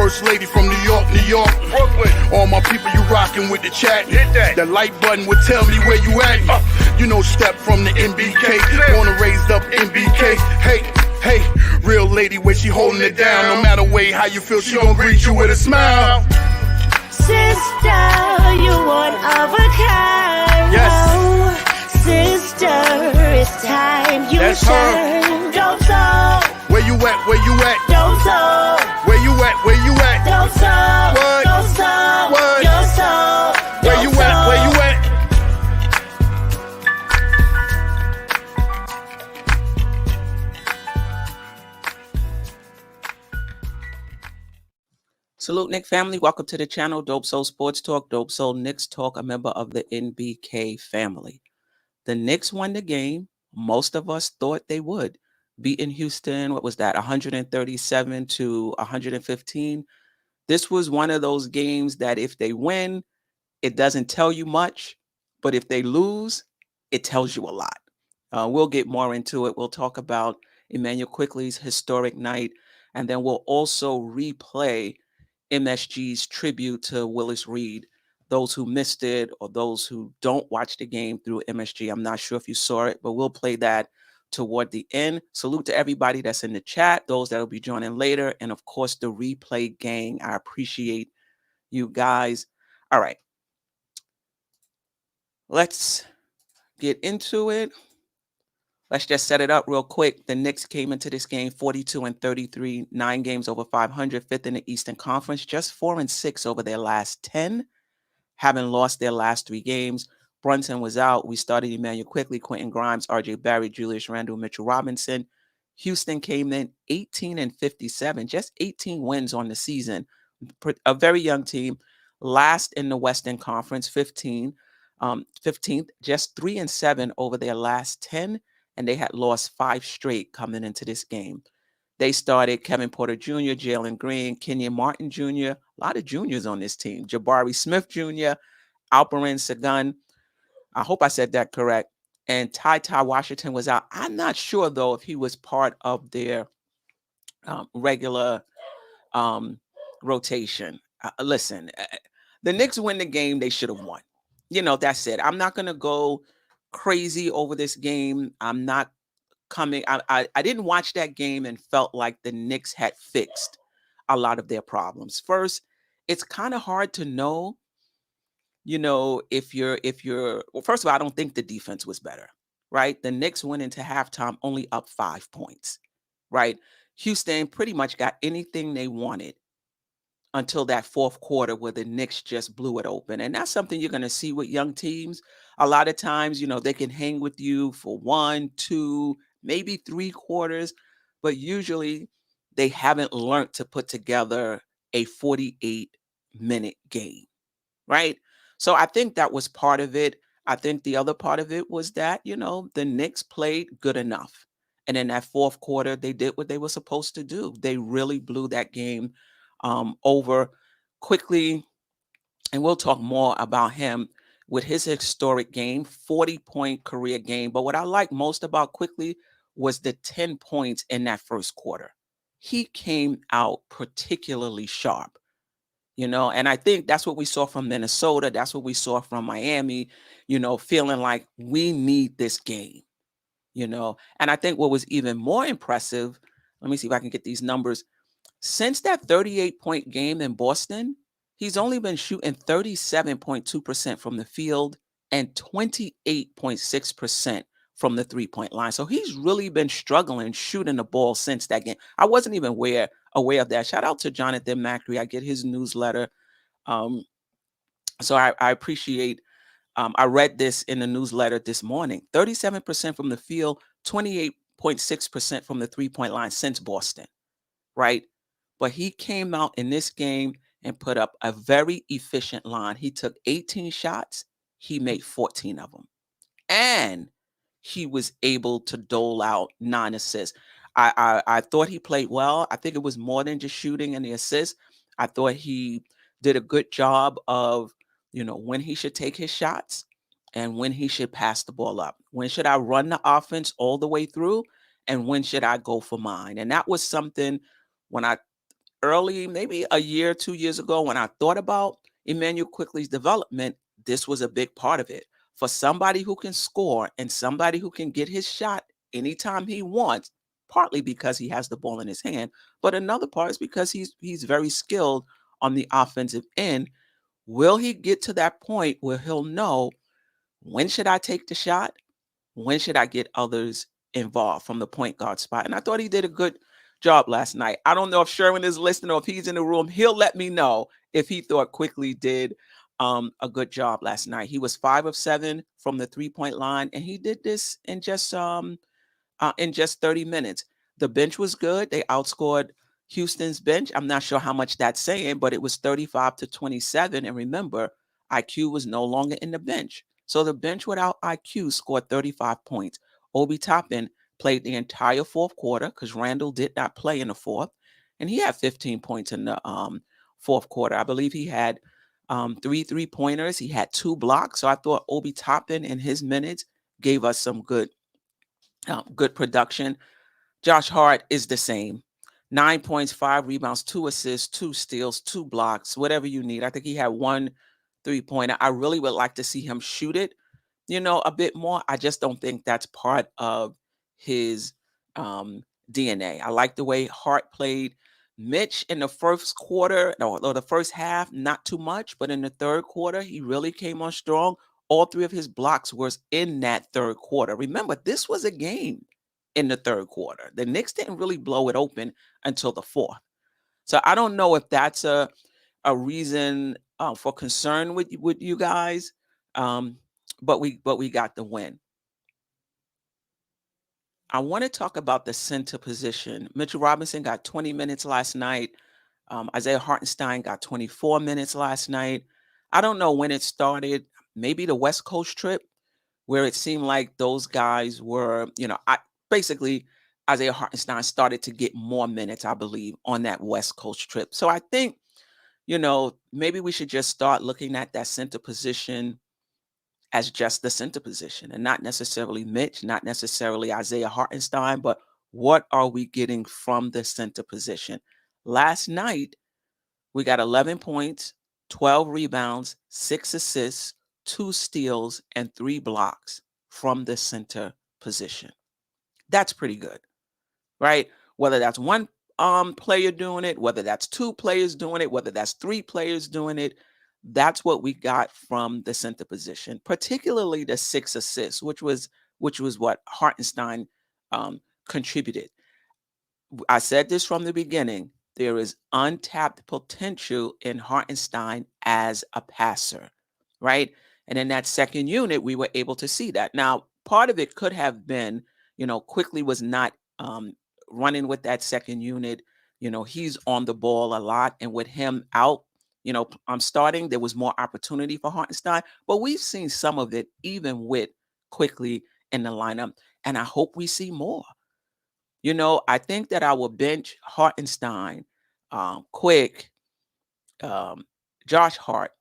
First lady from New York, Brooklyn. All my people, you rockin' with the chat. Hit that. The like button will tell me where you at. You know, Step from the NBK. Born and raised up NBK. Hey, real lady when she holding it down. No matter way how you feel, she gon' greet you with a smile. Sister, you one of a kind. Yes. Sister, it's time you That's shine. DopeSoul. Where you at? Where you at? DopeSoul. Where you at? Where you at? DopeSoul. What? DopeSoul. What? Your soul. Where you at? Where you at? Salute, Nick family. Welcome to the channel, Dope Soul Sports Talk, Dope Soul Knicks Talk, a member of the NBK family. The Knicks won the game. Most of us thought they would. Beating Houston, what was that, 137 to 115. This was one of those games that if they win, it doesn't tell you much, but if they lose, it tells you a lot. We'll get more into it. We'll talk about Emanuel Quickley's historic night, and then we'll also replay MSG's tribute to Willis Reed. Those who missed it or those who don't watch the game through MSG, I'm not sure if you saw it, but we'll play that toward the end. Salute to everybody that's in the chat, those that will be joining later, and of course the replay gang. I appreciate you guys. All right, let's get into it. Let's just set it up real quick. The Knicks came into this game 42-33, 9 games over 500, 5th in the Eastern Conference, just 4-6 over their last 10, having lost their last 3 games. Brunson was out. We started Emanuel Quickley, Quentin Grimes, RJ Barry, Julius Randle, Mitchell Robinson. Houston came in 18-57, just 18 wins on the season. A very young team, last in the Western Conference, 15th, just 3-7 over their last 10. And they had lost 5 straight coming into this game. They started Kevin Porter Jr., Jalen Green, Kenyon Martin Jr., a lot of juniors on this team, Jabari Smith Jr., Alperen Sengun. I hope I said that correct. And Ty Washington was out. I'm not sure, though, if he was part of their regular rotation. Listen, the Knicks win the game. They should have won. You know, that's it. I'm not going to go crazy over this game. I'm not coming. I didn't watch that game and felt like the Knicks had fixed a lot of their problems. First, it's kind of hard to know, you know, if you're well, first of all, I don't think the defense was better, right? The Knicks went into halftime only up 5 points, right? Houston pretty much got anything they wanted until that fourth quarter where the Knicks just blew it open. And that's something you're going to see with young teams. A lot of times, you know, they can hang with you for 1, 2, maybe 3 quarters, but usually they haven't learned to put together a 48-minute game, right? So I think that was part of it. I think the other part of it was that, you know, the Knicks played good enough. And in that fourth quarter, they did what they were supposed to do. They really blew that game over quickly. And we'll talk more about him with his historic game, 40-point career game. But what I like most about Quickley was the 10 points in that first quarter. He came out particularly sharp, you know, and I think that's what we saw from Minnesota. That's what we saw from Miami, you know, feeling like we need this game, you know. And I think what was even more impressive, let me see if I can get these numbers. Since that 38-point game in Boston, he's only been shooting 37.2% from the field and 28.6% from the three-point line. So he's really been struggling shooting the ball since that game. I wasn't even aware of that. Shout out to Jonathan Macri. I get his newsletter. So I appreciate, I read this in the newsletter this morning. 37% from the field, 28.6% from the three-point line since Boston, right? But he came out in this game and put up a very efficient line. He took 18 shots. He made 14 of them. And he was able to dole out 9 assists. I thought he played well. I think it was more than just shooting and the assists. I thought he did a good job of, you know, when he should take his shots and when he should pass the ball up. When should I run the offense all the way through? And when should I go for mine? And that was something when I early, maybe a year, 2 years ago, when I thought about Emmanuel Quickley's development, this was a big part of it. For somebody who can score and somebody who can get his shot anytime he wants, partly because he has the ball in his hand, but another part is because he's very skilled on the offensive end. Will he get to that point where he'll know, when should I take the shot? When should I get others involved from the point guard spot? And I thought he did a good job last night. I don't know if Sherwin is listening or if he's in the room. He'll let me know if he thought Quickley did a good job last night. He was 5 of 7 from the 3-point line, and he did this in just 30 minutes. The bench was good. They outscored Houston's bench. I'm not sure how much that's saying, but it was 35-27. And remember, IQ was no longer in the bench. So the bench without IQ scored 35 points. Obi Toppin played the entire fourth quarter because Randall did not play in the fourth. And he had 15 points in the fourth quarter. I believe he had 3 3-pointers. He had 2 blocks. So I thought Obi Toppin in his minutes gave us some good production. Josh Hart is the same. 9 points, 5 rebounds, 2 assists, 2 steals, 2 blocks, whatever you need. I think he had 1 3-pointer. I really would like to see him shoot it, a bit more. I just don't think that's part of his DNA. I like the way Hart played. Mitch in the first quarter, or the first half, not too much, but in the third quarter, he really came on strong. All 3 of his blocks was in that third quarter. Remember, this was a game in the third quarter. The Knicks didn't really blow it open until the fourth. So I don't know if that's a reason for concern with you guys, but we got the win. I want to talk about the center position. Mitchell Robinson got 20 minutes last night. Isaiah Hartenstein got 24 minutes last night. I don't know when it started. Maybe the West Coast trip, where it seemed like those guys were, basically Isaiah Hartenstein started to get more minutes, I believe, on that West Coast trip. So I think, maybe we should just start looking at that center position as just the center position and not necessarily Mitch, not necessarily Isaiah Hartenstein, but what are we getting from the center position? Last night, we got 11 points, 12 rebounds, 6 assists, 2 steals, and 3 blocks from the center position. That's pretty good, right? Whether that's one player doing it, whether that's 2 players doing it, whether that's 3 players doing it, that's what we got from the center position, particularly the 6 assists, which was what Hartenstein contributed. I said this from the beginning. There is untapped potential in Hartenstein as a passer, right? And in that second unit, we were able to see that. Now, part of it could have been, Quickley was not running with that second unit. He's on the ball a lot. And with him out, starting, there was more opportunity for Hartenstein. But we've seen some of it even with Quickley in the lineup. And I hope we see more. I think that our bench, Hartenstein, Quick, Josh Hart,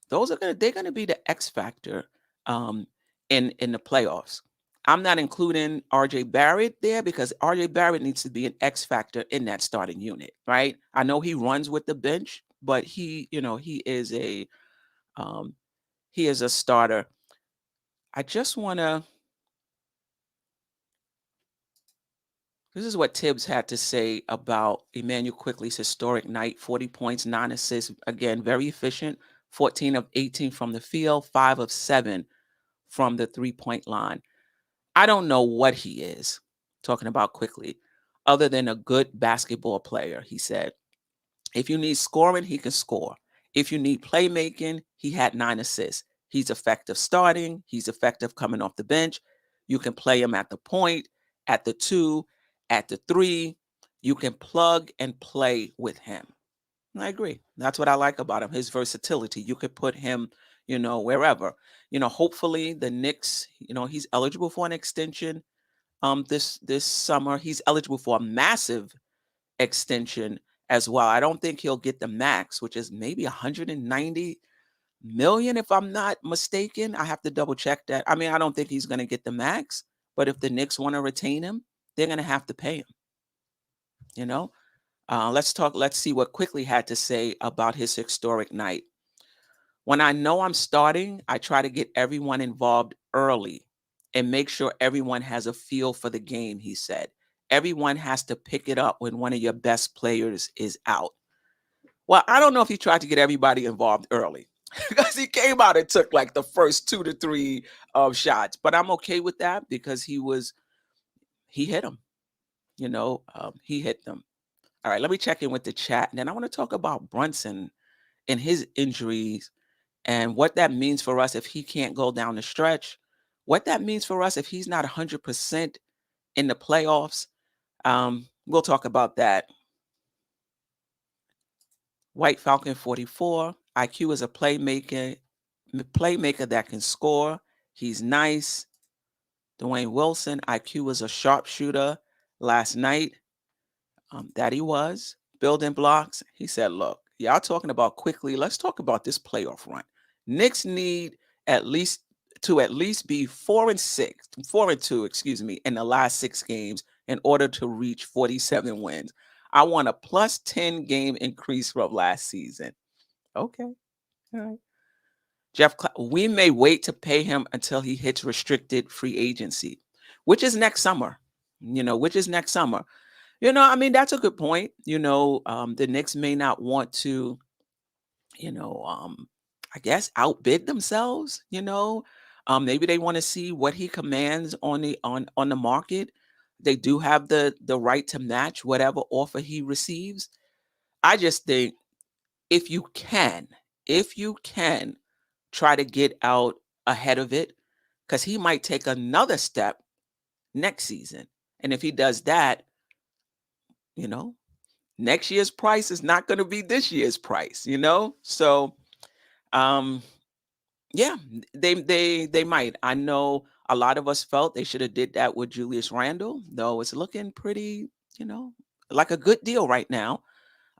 they're gonna be the X factor in the playoffs. I'm not including RJ Barrett there because RJ Barrett needs to be an X factor in that starting unit, right? I know he runs with the bench, but he is a starter. I just want to. This is what Tibbs had to say about Emmanuel Quickley's historic night: 40 points, 9 assists. Again, very efficient. 14 of 18 from the field, 5 of 7 from the 3-point line. I don't know what he is, talking about Quickley, other than a good basketball player, he said. If you need scoring, he can score. If you need playmaking, he had 9 assists. He's effective starting. He's effective coming off the bench. You can play him at the point, at the 2, at the 3. You can plug and play with him. And I agree. That's what I like about him, his versatility. You could put him, wherever. Hopefully the Knicks, he's eligible for an extension this summer. He's eligible for a massive extension as well. I don't think he'll get the max, which is maybe 190 million, if I'm not mistaken. I have to double check that. I mean, I don't think he's going to get the max, but if the Knicks want to retain him, they're going to have to pay him. Let's see what Quickley had to say about his historic night. When I know I'm starting, I try to get everyone involved early and make sure everyone has a feel for the game, he said. Everyone has to pick it up when one of your best players is out. Well, I don't know if he tried to get everybody involved early because he came out and took like the first 2 to 3 shots. But I'm okay with that because he hit them. He hit them. All right, let me check in with the chat. And then I want to talk about Brunson and his injuries and what that means for us if he can't go down the stretch, what that means for us if he's not 100% in the playoffs. We'll talk about that. White Falcon 44. IQ is a playmaker that can score. He's nice. Dwayne Wilson. IQ is a sharpshooter last night. That he was. Building blocks. He said, look, y'all talking about Quickley. Let's talk about this playoff run. Knicks need at least be 4-2, excuse me, in the last 6 games in order to reach 47 wins. I want a plus 10 game increase from last season. Okay. All right. We may wait to pay him until he hits restricted free agency, which is next summer. That's a good point. The Knicks may not want to, I guess outbid themselves, maybe they want to see what he commands on the market. They do have the right to match whatever offer he receives. I just think if you can try to get out ahead of it, because he might take another step next season. And if he does that, next year's price is not going to be this year's price, So, yeah, they might. I know a lot of us felt they should have did that with Julius Randle, though it's looking pretty, like a good deal right now.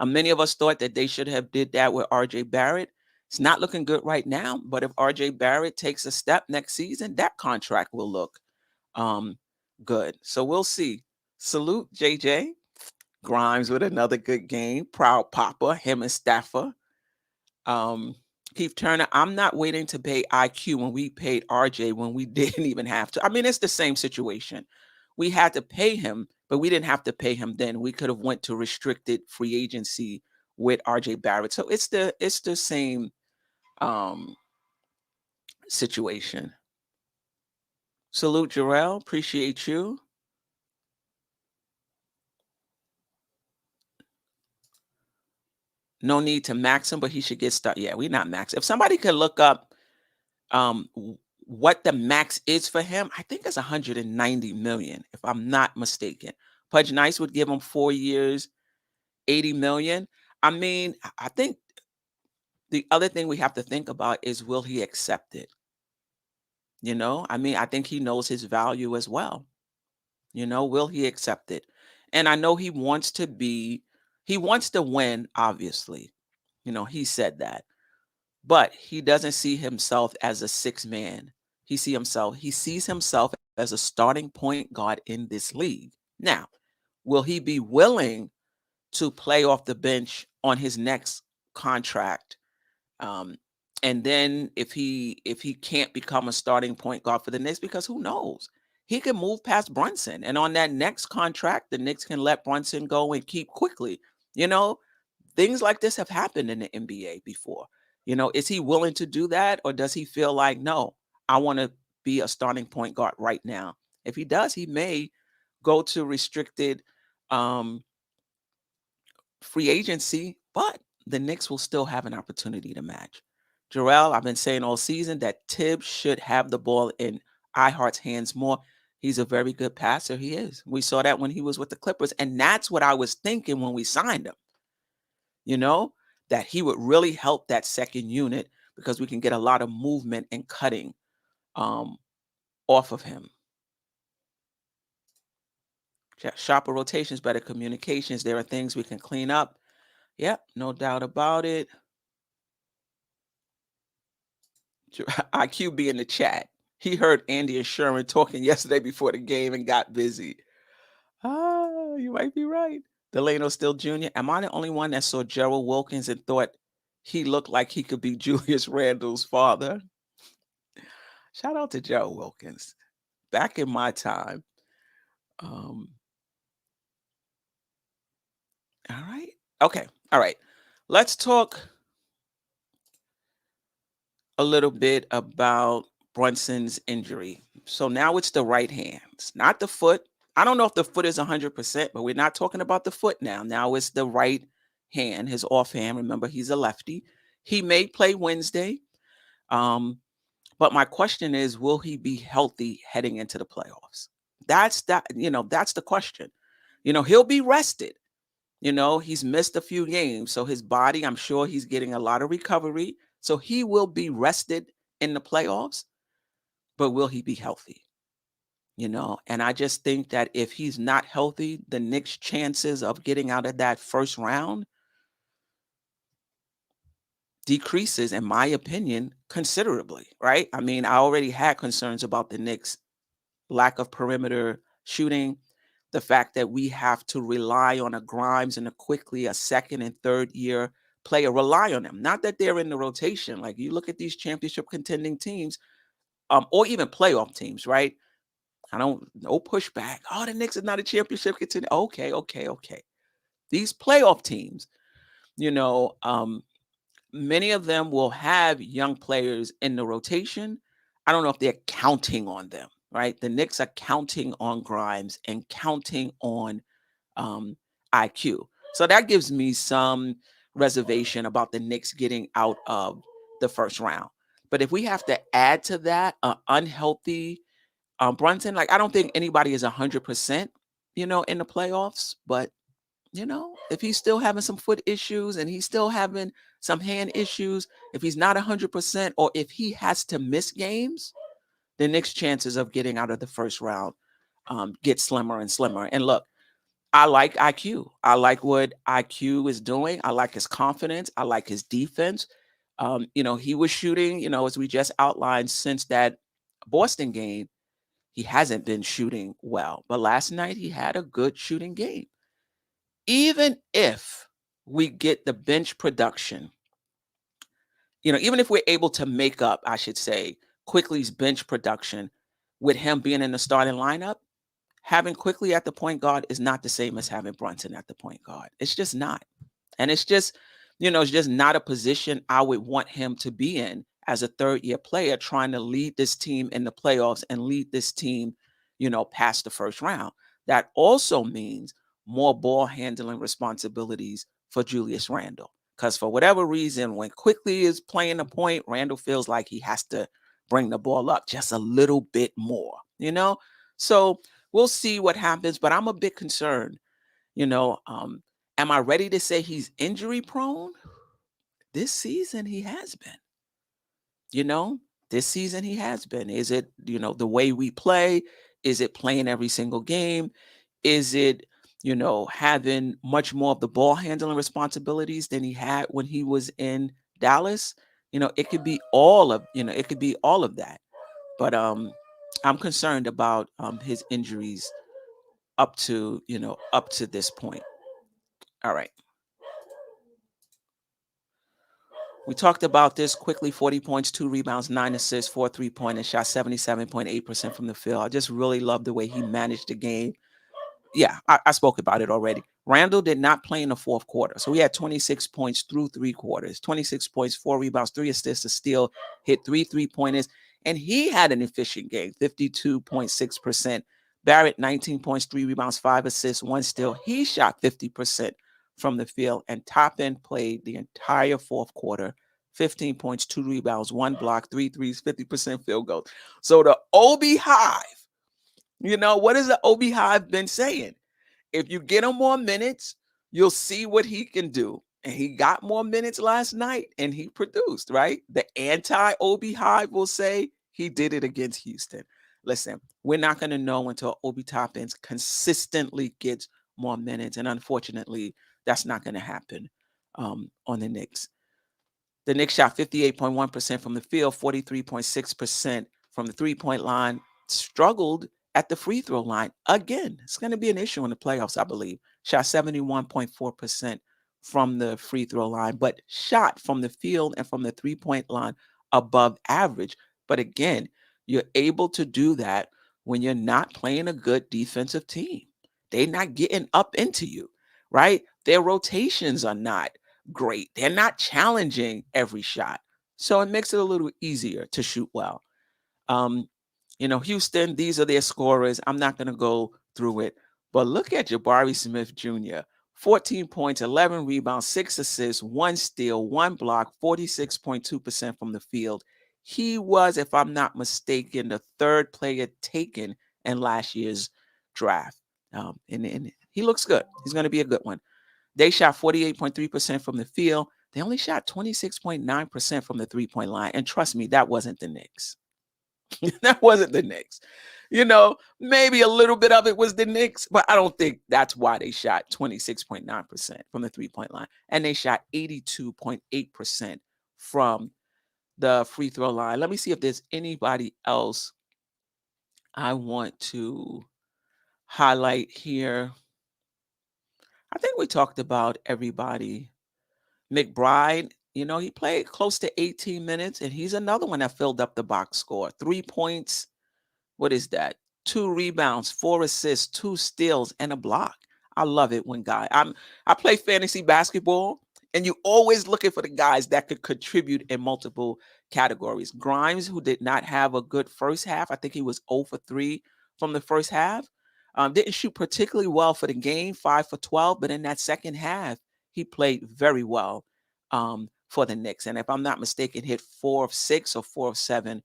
Many of us thought that they should have did that with RJ Barrett. It's not looking good right now, but if RJ Barrett takes a step next season, that contract will look good. So we'll see. Salute JJ. Grimes with another good game. Proud Papa, him and Staffer. Keith Turner, I'm not waiting to pay IQ when we paid RJ when we didn't even have to. I mean, it's the same situation. We had to pay him, but we didn't have to pay him then. We could have went to restricted free agency with RJ Barrett. So it's the same situation. Salute Jarrell, appreciate you. No need to max him, but he should get started. Yeah, we're not max. If somebody could look up what the max is for him, I think it's 190 million, if I'm not mistaken. Pudge Nice would give him 4 years, 80 million. I mean, I think the other thing we have to think about is, will he accept it? I think he knows his value as well. Will he accept it? And I know he wants to win, obviously. He said that. But he doesn't see himself as a 6 man. He sees himself as a starting point guard in this league. Now, will he be willing to play off the bench on his next contract? And then if he can't become a starting point guard for the Knicks, because who knows? He can move past Brunson. And on that next contract, the Knicks can let Brunson go and keep Quickley. Things like this have happened in the NBA before. Is he willing to do that? Or does he feel like, no, I want to be a starting point guard right now? If he does, he may go to restricted free agency, but the Knicks will still have an opportunity to match. Jarrell, I've been saying all season that Tibbs should have the ball in iHeart's hands more. He's a very good passer. He is. We saw that when he was with the Clippers. And that's what I was thinking when we signed him. That he would really help that second unit because we can get a lot of movement and cutting off of him. Sharper rotations, better communications. There are things we can clean up. Yep, no doubt about it. IQ be in the chat. He heard Andy and Sherman talking yesterday before the game and got busy. You might be right. Delano Still Jr. Am I the only one that saw Gerald Wilkins and thought he looked like he could be Julius Randle's father? Shout out to Gerald Wilkins. Back in my time. All right. Okay. All right. Let's talk a little bit about Brunson's injury. So now it's the right hand, it's not the foot. I don't know if the foot is 100%, but we're not talking about the foot now. Now it's the right hand, his offhand. Remember, he's a lefty. He may play Wednesday. But my question is, will he be healthy heading into the playoffs? That's the question. He'll be rested. He's missed a few games. So his body, I'm sure he's getting a lot of recovery. So he will be rested in the playoffs, but will he be healthy? And I just think that if he's not healthy, the Knicks' chances of getting out of that first round decreases, in my opinion, considerably, right? I mean, I already had concerns about the Knicks' lack of perimeter shooting, the fact that we have to rely on a Grimes and a Quickley, a second and third year player, rely on them. Not that they're in the rotation. Like you look at these championship contending teams, or even playoff teams, right? No pushback. Oh, the Knicks is not a championship contender. Okay. These playoff teams, many of them will have young players in the rotation. I don't know if they're counting on them, right? The Knicks are counting on Grimes and counting on IQ. So that gives me some reservation about the Knicks getting out of the first round. But if we have to add to that unhealthy Brunson, like I don't think anybody is 100%, in the playoffs. But if he's still having some foot issues and he's still having some hand issues, if he's not 100%, or if he has to miss games, the Knicks' chances of getting out of the first round get slimmer and slimmer. And look, I like IQ. I like what IQ is doing. I like his confidence. I like his defense. He was shooting, as we just outlined, since that Boston game, he hasn't been shooting well. But last night he had a good shooting game. Even if we get the bench production, even if we're able to make up, I should say, Quickley's bench production with him being in the starting lineup, having Quickley at the point guard is not the same as having Brunson at the point guard. It's just not. And it's just, it's just not a position I would want him to be in as a third-year player trying to lead this team in the playoffs and lead this team, past the first round. That also means more ball handling responsibilities for Julius Randle. Because for whatever reason, when Quickley is playing the point, Randle feels like he has to bring the ball up just a little bit more, So we'll see what happens, but I'm a bit concerned. Am I ready to say he's injury prone? This season he has been. This season he has been. Is it, the way we play? Is it playing every single game? Is it, having much more of the ball handling responsibilities than he had when he was in Dallas? It could be all of, that. But I'm concerned about his injuries up to this point. All right. We talked about this quickly: 40 points, 2 rebounds, 9 assists, 4 3-pointers, shot 77.8% from the field. I just really love the way he managed the game. Yeah, I spoke about it already. Randle did not play in the fourth quarter. So he had 26 points through 3 quarters, 26 points, 4 rebounds, 3 assists, a steal, hit 3 3-pointers. And he had an efficient game, 52.6%. Barrett, 19 points, 3 rebounds, 5 assists, 1 steal. He shot 50% from the field, and Toppin played the entire fourth quarter, 15 points, 2 rebounds, 1 block, 3 threes, 50% field goals. So the OB Hive, what has the OB Hive been saying? If you get him more minutes, you'll see what he can do. And he got more minutes last night and he produced, right? The anti-OB Hive will say he did it against Houston. Listen, we're not going to know until Obi Toppin consistently gets more minutes. And unfortunately, that's not going to happen on the Knicks. The Knicks shot 58.1% from the field, 43.6% from the three-point line, struggled at the free throw line. Again, it's going to be an issue in the playoffs, I believe. shot 71.4% from the free throw line, but shot from the field and from the three-point line above average. But again, you're able to do that when you're not playing a good defensive team. They're not getting up into you, right? Their rotations are not great. They're not challenging every shot. So it makes it a little easier to shoot well. Houston, these are their scorers. I'm not going to go through it, but look at Jabari Smith Jr. 14 points, 11 rebounds, 6 assists, 1 steal, 1 block, 46.2% from the field. He was, if I'm not mistaken, the third player taken in last year's draft. And he looks good. He's going to be a good one. They shot 48.3% from the field. They only shot 26.9% from the three-point line. And trust me, that wasn't the Knicks. That wasn't the Knicks. Maybe a little bit of it was the Knicks, but I don't think that's why they shot 26.9% from the three-point line. And they shot 82.8% from the free throw line. Let me see if there's anybody else I want to highlight here. I think we talked about everybody. McBride, he played close to 18 minutes, and he's another one that filled up the box score. 3 points. What is that? 2 rebounds, 4 assists, 2 steals, and a block. I love it when I play fantasy basketball, and you're always looking for the guys that could contribute in multiple categories. Grimes, who did not have a good first half. I think he was 0 for 3 from the first half. Didn't shoot particularly well for the game, 5 for 12, but in that second half, he played very well for the Knicks. And if I'm not mistaken, hit 4 of 6 or 4 of 7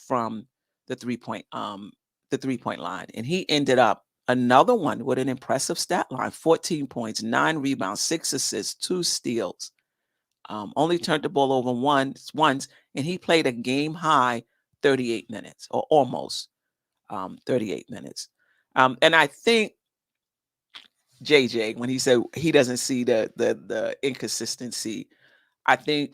from the three-point line. And he ended up another one with an impressive stat line: 14 points, 9 rebounds, 6 assists, 2 steals. Only turned the ball over once, and he played a game high 38 minutes, or almost 38 minutes. And I think JJ, when he said he doesn't see the inconsistency, I think,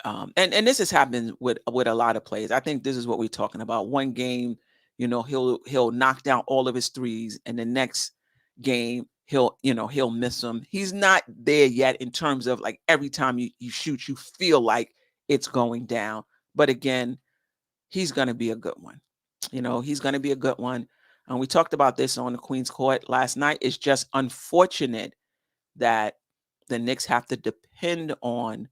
and this has happened with a lot of players. I think this is what we're talking about. One game, he'll knock down all of his threes, and the next game he'll miss them. He's not there yet in terms of, like, every time you shoot, you feel like it's going down. But again, he's going to be a good one. He's going to be a good one. And we talked about this on the Queen's Court last night. It's just unfortunate that the Knicks have to depend on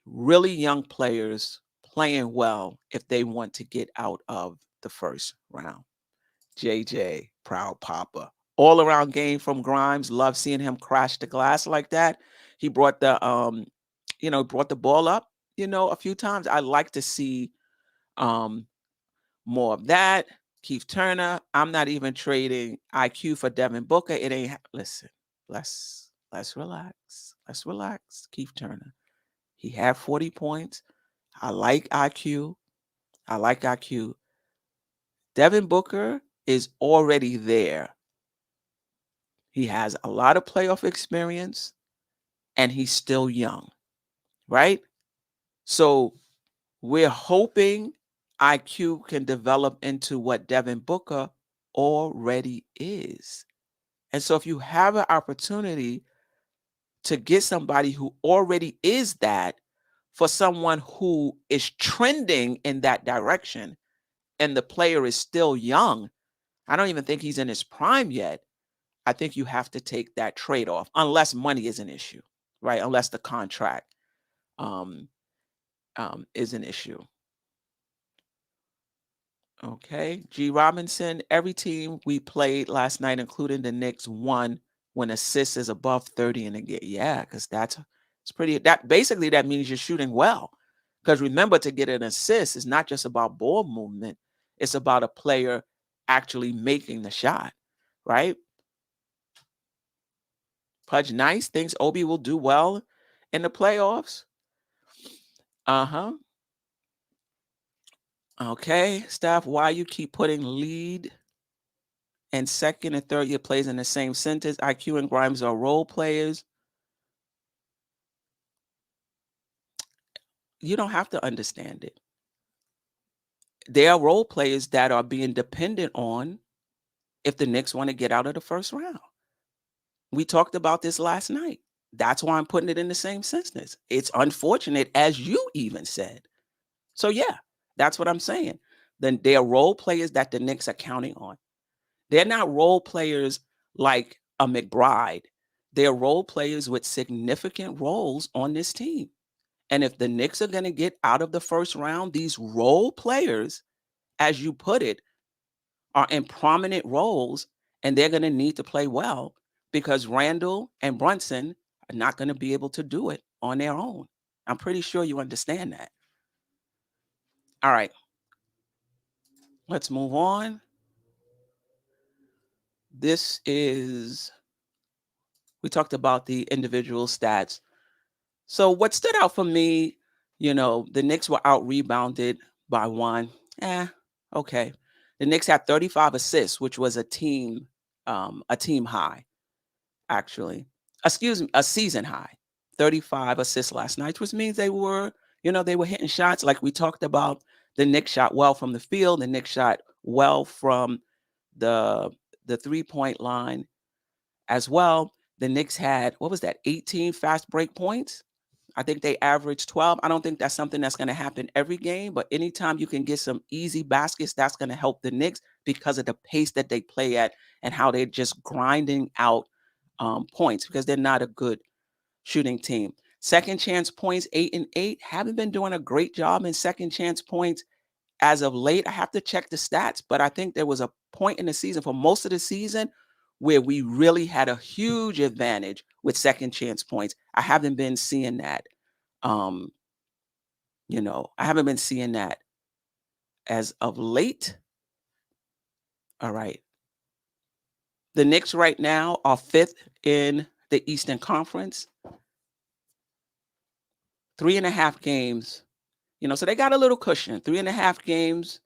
really young players playing well if they want to get out of the first round. JJ, proud papa. All around game from Grimes. Love seeing him crash the glass like that. He brought the brought the ball up, a few times. I like to see more of that. Keith Turner, I'm not even trading IQ for Devin Booker. It ain't. Listen, let's relax. Let's relax. Keith Turner. He had 40 points. I like IQ. Devin Booker is already there. He has a lot of playoff experience, and he's still young, right? So we're hoping IQ can develop into what Devin Booker already is. And so if you have an opportunity to get somebody who already is that for someone who is trending in that direction, and the player is still young, I don't even think he's in his prime yet. I think you have to take that trade-off, unless money is an issue, right? Unless the contract is an issue. Okay, G. Robinson, every team we played last night, including the Knicks, won when assists is above 30 in a game. Yeah, because it's pretty. That basically that means you're shooting well. Because remember, to get an assist is not just about ball movement; it's about a player actually making the shot, right? Pudge Nice thinks Obi will do well in the playoffs. Okay, Steph, why you keep putting lead and second and third year plays in the same sentence? IQ and Grimes are role players. You don't have to understand it. They are role players that are being dependent on if the Knicks want to get out of the first round. We talked about this last night. That's why I'm putting it in the same sentence. It's unfortunate, as you even said. So yeah, that's what I'm saying. Then they are role players that the Knicks are counting on. They're not role players like a McBride. They're role players with significant roles on this team. And if the Knicks are going to get out of the first round, these role players, as you put it, are in prominent roles, and they're going to need to play well because Randall and Brunson are not going to be able to do it on their own. I'm pretty sure you understand that. All right. Let's move on. This is, we talked about the individual stats. So what stood out for me, the Knicks were out rebounded by 1. Okay. The Knicks had 35 assists, which was a team high, actually. Excuse me, a season high. 35 assists last night, which means they were hitting shots like we talked about. The Knicks shot well from the field. The Knicks shot well from the 3-point line as well. The Knicks had, 18 fast break points. I think they averaged 12. I don't think that's something that's going to happen every game, but anytime you can get some easy baskets, that's going to help the Knicks because of the pace that they play at and how they're just grinding out points because they're not a good shooting team. Second chance points, 8 and 8. Haven't been doing a great job in second chance points as of late. I have to check the stats, but I think there was a point in the season for most of the season where we really had a huge advantage with second chance points. I haven't been seeing that. I haven't been seeing that as of late. All right. The Knicks right now are 5th in the Eastern Conference. 3.5 games, so they got a little cushion. 3.5 games,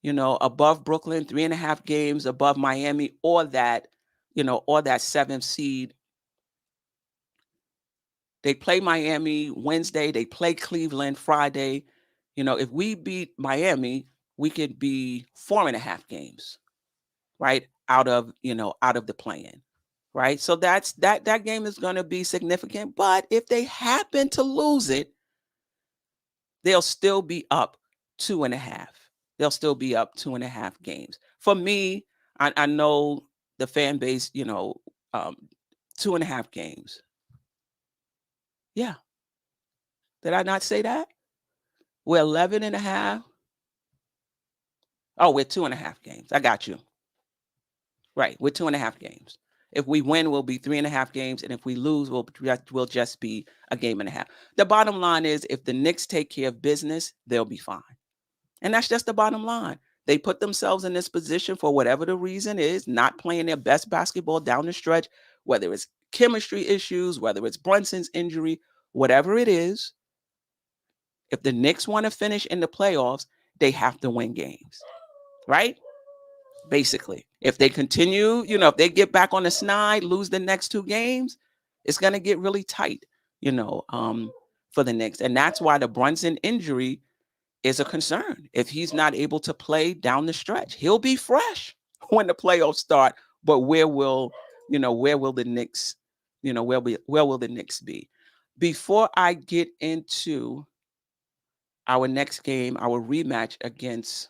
above Brooklyn, 3.5 games above Miami, or that 7th seed. They play Miami Wednesday. They play Cleveland Friday. If we beat Miami, we could be 4.5 games, right? Out of the play-in, right? So that game is going to be significant. But if they happen to lose it, they'll still be up 2.5. They'll still be up 2.5 games. For me, I know the fan base, 2.5 games. Yeah. Did I not say that? We're 11.5. Oh, we're 2.5 games. I got you. Right. We're 2.5 games. If we win, we'll be 3.5 games. And if we lose, we'll just be a game and a half. The bottom line is if the Knicks take care of business, they'll be fine. And that's just the bottom line. They put themselves in this position for whatever the reason is, not playing their best basketball down the stretch, whether it's chemistry issues, whether it's Brunson's injury, whatever it is. If the Knicks want to finish in the playoffs, they have to win games, right? Basically, if they continue, if they get back on the snide, lose the next 2 games, it's going to get really tight, for the Knicks. And that's why the Brunson injury is a concern. If he's not able to play down the stretch, he'll be fresh when the playoffs start. But where will the Knicks, where will the Knicks be? Before I get into our next game, our rematch against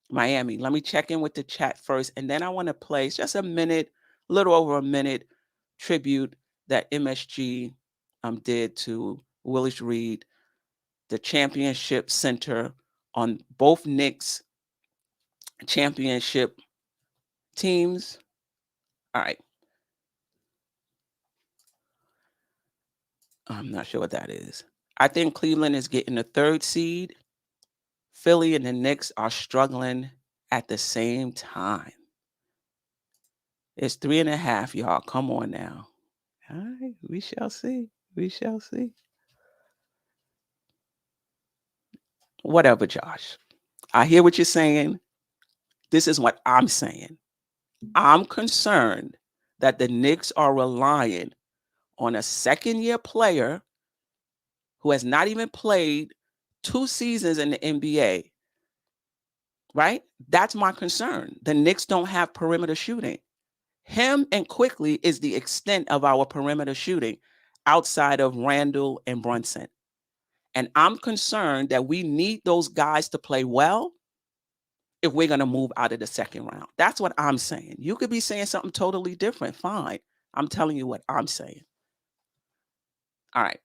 Miami, let me check in with the chat first, and then I want to play just a little over a minute tribute that MSG did to Willis Reed, the championship center on both Knicks championship teams. All right. I'm not sure what that is. I think Cleveland is getting the 3rd seed. Philly and the Knicks are struggling at the same time. It's 3.5, y'all. Come on now. All right. We shall see. We shall see. Whatever, Josh. I hear what you're saying. This is what I'm saying. I'm concerned that the Knicks are relying on a second-year player who has not even played 2 seasons in the NBA, right? That's my concern. The Knicks don't have perimeter shooting. Him and Quickley is the extent of our perimeter shooting outside of Randall and Brunson. And I'm concerned that we need those guys to play well if we're going to move out of the second round. That's what I'm saying. You could be saying something totally different. Fine. I'm telling you what I'm saying. All right.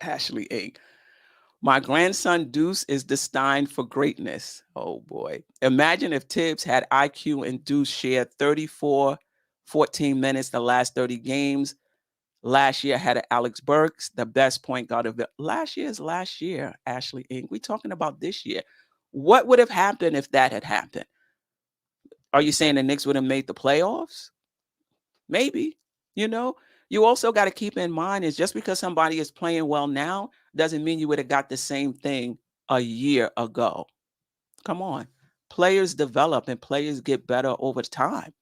Ashley Inc. My grandson Deuce is destined for greatness. Oh boy. Imagine if Tibbs had IQ and Deuce share 34, 14 minutes the last 30 games. Last year had Alex Burks, the best point guard of it. Last year, Ashley Inc. We're talking about this year. What would have happened if that had happened? Are you saying the Knicks would have made the playoffs? Maybe. You also got to keep in mind is just because somebody is playing well now doesn't mean you would have got the same thing a year ago. Come on. Players develop and players get better over time.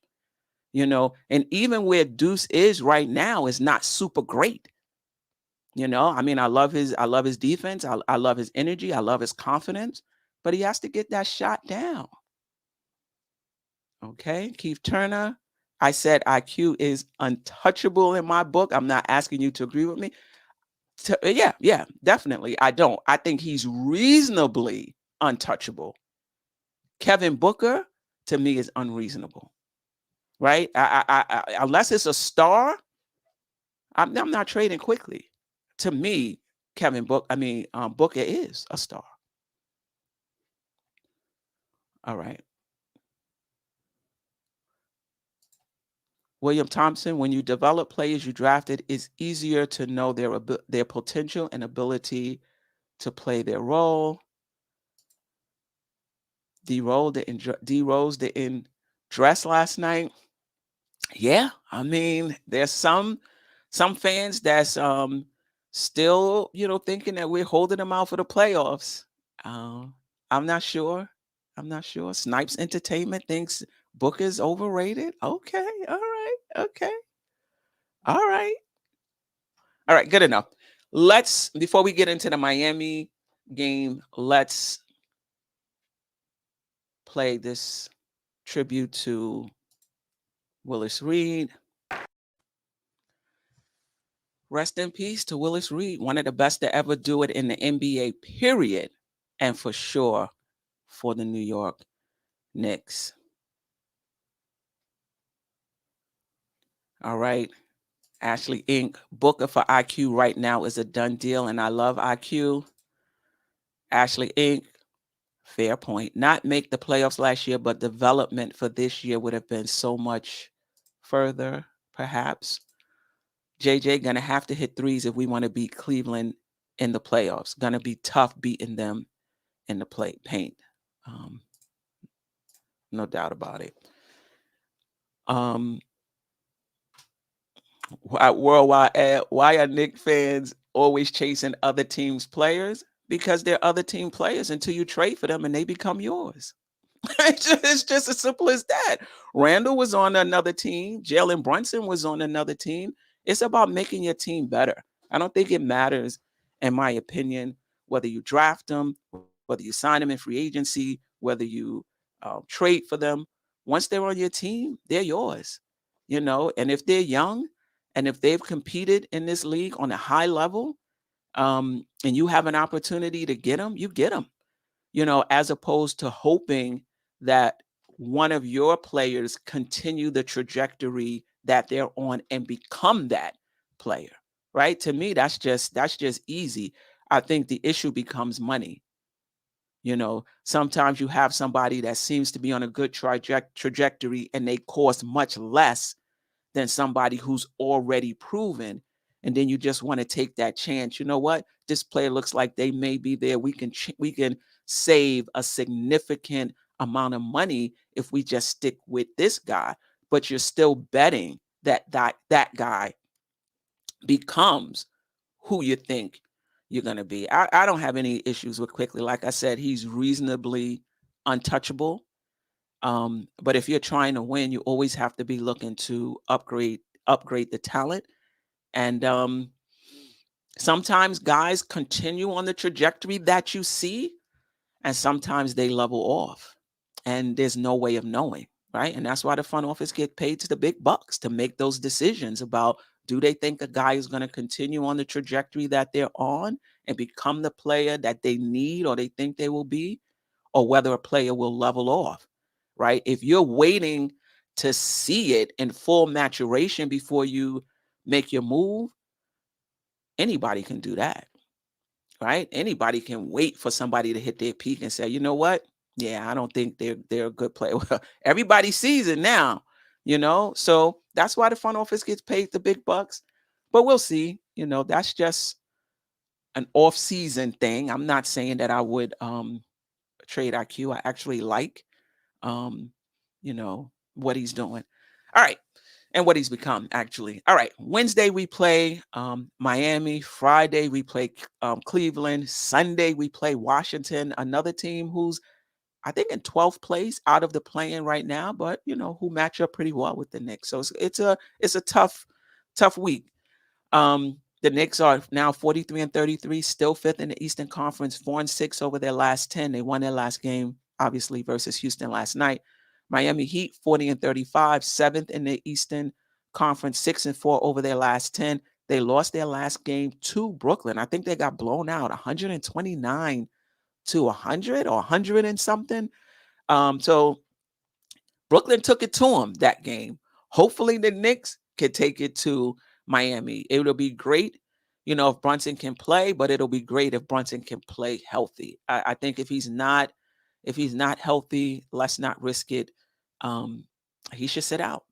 And even where Deuce is right now is not super great. I mean, I love his defense. I love his energy. I love his confidence, but he has to get that shot down. Okay. Keith Turner. I said IQ is untouchable in my book. I'm not asking you to agree with me. Yeah, definitely. I don't. I think he's reasonably untouchable. Kevin Booker, to me, is unreasonable. Right? I unless it's a star, I'm not trading Quickley. To me, Booker is a star. All right. William Thompson, when you develop players you drafted, it's easier to know their potential and ability to play their role. D Rose didn't dress last night. Yeah, I mean, there's some fans that's still thinking that we're holding them out for the playoffs. I'm not sure. Snipes Entertainment thinks Booker's overrated. Okay, all right, okay, all right, good enough. Before we get into the Miami game, let's play this tribute to Willis Reed. Rest in peace to Willis Reed, one of the best to ever do it in the NBA, period, and for sure for the New York Knicks. All right. Ashley Inc. Booker for IQ right now is a done deal, and I love IQ. Ashley Inc. Fair point. Not make the playoffs last year, but development for this year would have been so much further, perhaps. JJ gonna have to hit threes if we want to beat Cleveland in the playoffs. Gonna be tough beating them in the paint. No doubt about it. Worldwide, why are Knicks fans always chasing other teams' players? Because they're other team players until you trade for them and they become yours. It's just as simple as that. Randall was on another team. Jalen Brunson was on another team. It's about making your team better. I don't think it matters, in my opinion, whether you draft them, whether you sign them in free agency, whether you trade for them. Once they're on your team, they're yours. And if they're young and if they've competed in this league on a high level, and you have an opportunity to get them, you get them. As opposed to hoping that one of your players continue the trajectory that they're on and become that player, right? To me, that's just easy. I think the issue becomes money. Sometimes you have somebody that seems to be on a good trajectory and they cost much less than somebody who's already proven. And then you just want to take that chance. You know what? This player looks like they may be there. We can save a significant amount of money if we just stick with this guy. But you're still betting that guy becomes who you think you're going to be. I don't have any issues with Quickley. Like I said, he's reasonably untouchable. But if you're trying to win, you always have to be looking to upgrade the talent. And sometimes guys continue on the trajectory that you see, and sometimes they level off, and there's no way of knowing. right? And that's why the front office get paid to the big bucks to make those decisions about, do they think a guy is going to continue on the trajectory that they're on and become the player that they need or they think they will be, or whether a player will level off, right? If you're waiting to see it in full maturation before you make your move, anybody can do that, right? Anybody can wait for somebody to hit their peak and say, you know what? Yeah, I don't think they're a good player. Well, everybody sees it now, So that's why the front office gets paid the big bucks. But we'll see. That's just an off-season thing. I'm not saying that I would trade IQ. I actually like um, what he's doing. All right. And what he's become, actually. All right. Wednesday, we play Miami. Friday, we play Cleveland. Sunday, we play Washington, another team who's, I think, in 12th place out of the play-in right now, but, who match up pretty well with the Knicks. So it's a tough week. The Knicks are now 43-33, still fifth in the Eastern Conference, 4-6 over their last 10. They won their last game, obviously, versus Houston last night. Miami Heat, 40-35, seventh in the Eastern Conference, 6-4 over their last 10. They lost their last game to Brooklyn. I think they got blown out 129 to 100 or 100 and something. So Brooklyn took it to them that game. Hopefully the Knicks can take it to Miami. It'll be great, if Brunson can play, but it'll be great if Brunson can play healthy. I think if he's not healthy, let's not risk it. He should sit out,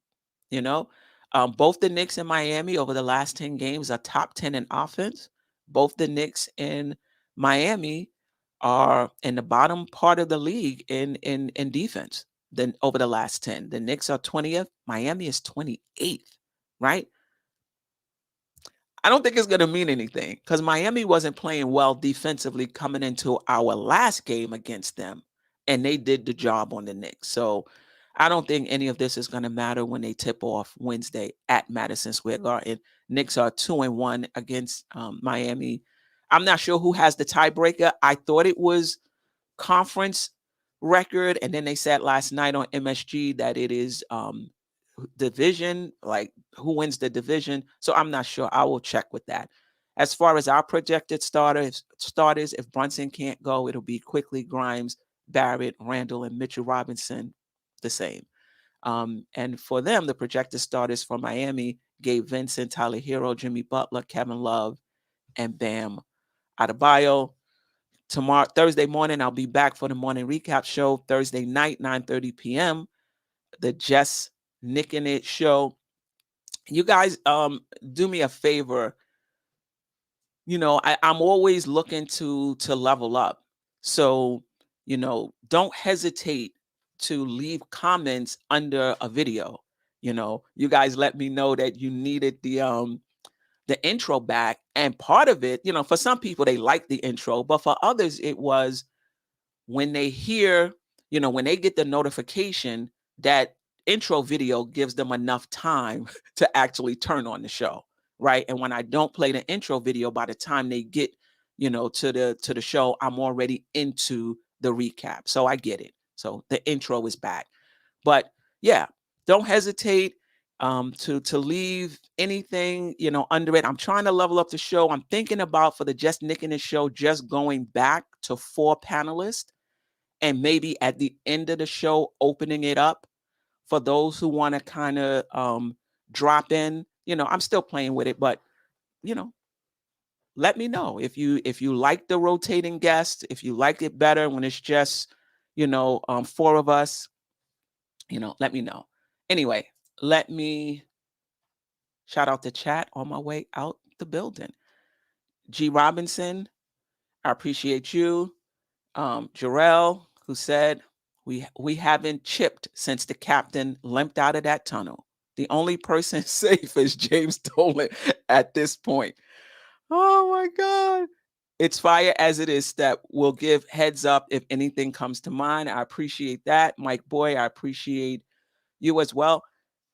Both the Knicks and Miami over the last 10 games are top 10 in offense. Both the Knicks and Miami are in the bottom part of the league in defense. Then over the last 10, the Knicks are 20th, Miami is 28th, right? I don't think it's going to mean anything because Miami wasn't playing well defensively coming into our last game against them, and they did the job on the Knicks. So I don't think any of this is going to matter when they tip off Wednesday at Madison Square Garden. Knicks are 2-1 against Miami. I'm not sure who has the tiebreaker. I thought it was conference record, and then they said last night on MSG that it is division, like who wins the division. So I'm not sure. I will check with that. As far as our projected starters, if Brunson can't go, it'll be Quickley, Grimes, Barrett, Randall, and Mitchell Robinson, the same. And for them, the projected starters for Miami, Gabe Vincent, Tyler Hero, Jimmy Butler, Kevin Love, and Bam Adebayo. Tomorrow, Thursday morning, I'll be back for the morning recap show. Thursday night, 9:30 p.m. The Just Nicking It show. You guys, do me a favor. I'm always looking to level up. So, don't hesitate to leave comments under a video. You guys let me know that you needed the intro back. And part of it, for some people, they like the intro, but for others, it was when they hear, when they get the notification, that intro video gives them enough time to actually turn on the show, right? And when I don't play the intro video, by the time they get, to the show, I'm already into the recap. So I get it. So the intro is back. But yeah, don't hesitate to leave anything, under it. I'm trying to level up the show. I'm thinking about, for the Just Nicking It show, just going back to 4 panelists, and maybe at the end of the show, opening it up for those who want to kind of drop in. I'm still playing with it, but let me know if you like the rotating guest, if you like it better when it's just 4 of us. Let me know. Anyway, let me shout out the chat on my way out the building. G Robinson, I appreciate you. Jarrell, who said, we haven't chipped since the captain limped out of that tunnel. The only person safe is James Dolan at this point. Oh my God. It's fire as it is, that will give heads up if anything comes to mind. I appreciate that. Mike Boy, I appreciate you as well.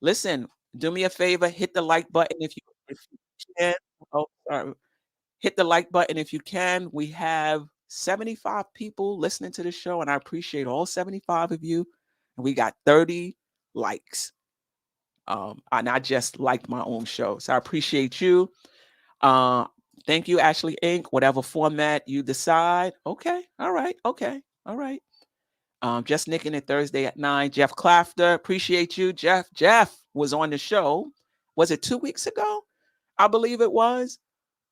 Listen, do me a favor, hit the like button if you can. Oh, sorry. Hit the like button if you can. We have 75 people listening to the show, and I appreciate all 75 of you. And we got 30 likes. And I just liked my own show. So I appreciate you. Thank you, Ashley Inc. Whatever format you decide. Okay. All right. Okay. All right. Just nicking it Thursday at 9. Jeff Clafter. Appreciate you, Jeff. Jeff was on the show. Was it 2 weeks ago? I believe it was.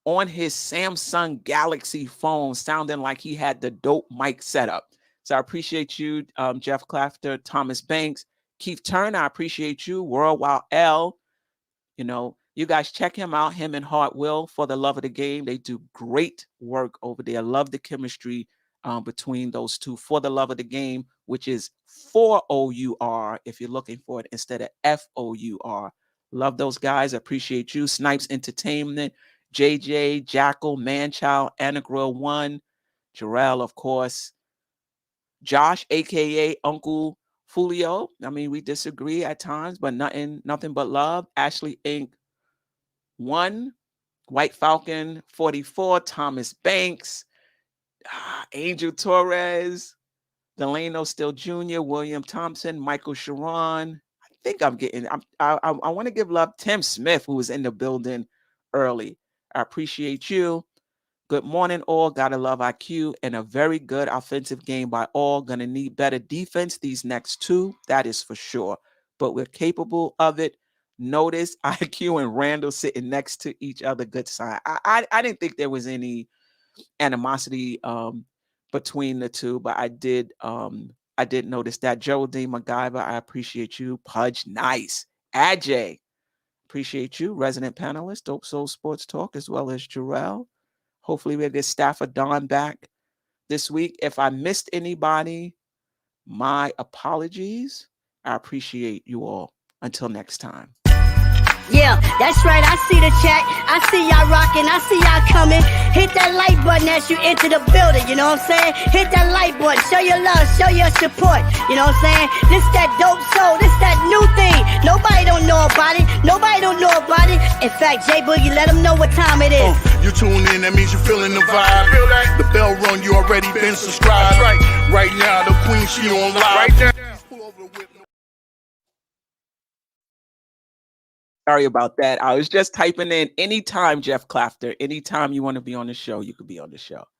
On his Samsung Galaxy phone, sounding like he had the dope mic setup. So I appreciate you, Jeff Clafter, Thomas Banks, Keith Turner. I appreciate you, Worldwide L. You know, you guys check him out, him and Hart Will, For the Love of the Game. They do great work over there. Love the chemistry between those two. For the Love of the Game, which is 4OUR if you're looking for it instead of FOUR. Love those guys. Appreciate you. Snipes Entertainment, JJ, Jackal, Manchild, Anagrill One, Jarrell, of course, Josh, aka Uncle Fulio. I mean, we disagree at times, but nothing but love. Ashley Inc. 1, White Falcon 44, Thomas Banks, Angel Torres, Delano Still Jr., William Thompson, Michael Sharon. I think I'm getting. I want to give love Tim Smith, who was in the building early. I appreciate you. Good morning, all. Gotta love IQ and a very good offensive game by all. Gonna need better defense these next 2. That is for sure. But we're capable of it. Notice IQ and Randall sitting next to each other. Good sign. I didn't think there was any animosity between the two, but I did notice that. Geraldine MacGyver, I appreciate you. Pudge, nice. Ajay, appreciate you. Resident panelist, Dope Soul Sports Talk, as well as Jarrell. Hopefully we'll get Stafford Don back this week. If I missed anybody, my apologies. I appreciate you all. Until next time. Yeah, that's right. I see the chat. I see y'all rocking. I see y'all coming. Hit that like button as you enter the building. You know what I'm saying? Hit that like button. Show your love. Show your support. You know what I'm saying? This that dope soul. This that new thing. Nobody don't know about it. Nobody don't know about it. In fact, J Boogie, let them know what time it is. You tune in, that means you're feeling the vibe. Feel that? The bell rung, you already been subscribed. Right. Right now, the queen, she on live. Right now. Sorry about that. I was just typing in anytime, Jeff Clafter. Anytime you want to be on the show, you could be on the show.